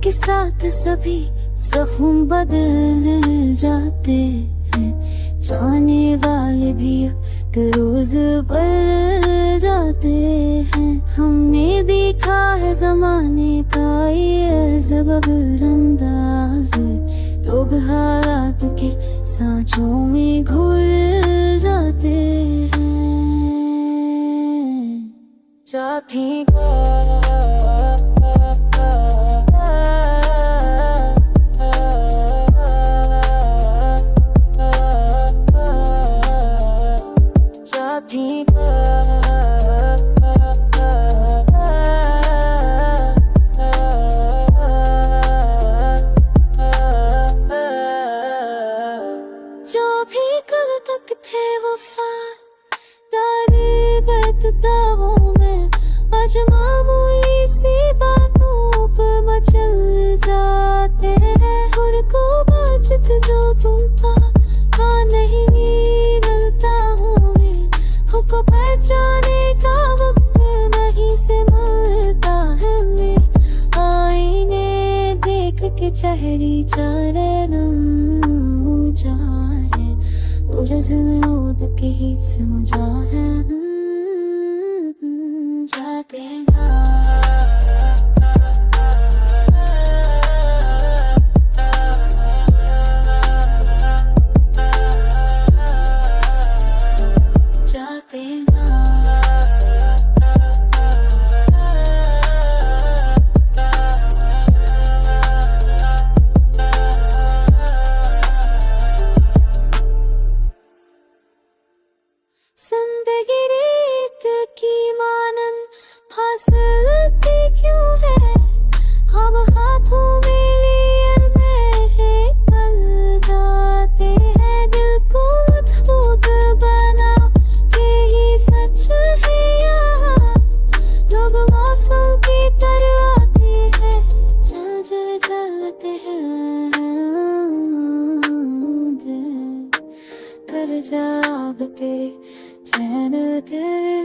के साथ सभी जख्म बदल जाते हैं, जाने वाले भी रोज बदल जाते हैं। हमने देखा है जमाने का ये सबब अंदाज, लोग हालात के सांचों में घुल जाते हैं। साथी जो भी कल तक थे वफादारी बददावों में, आज मामूली सी बातों पर मचल जाते हैं। खुद को बाचक जो तुम था नहीं मिलता हूँ मैं, खुद को पहचाने का वक्त नहीं से मिलता है मैं। आईने देख के चेहरी चारनम जाए, उड़ के ही समझा है जाते जिंदगी रीत की मानन फासलती क्यों है, हम हाथों में लिए कल जाते हैं। दिल को मजबूत बना के ही सच है यहाँ, लोग मौसम की तरह आते हैं, चल चलते हैं। कर जाब तेरे चैन तेरे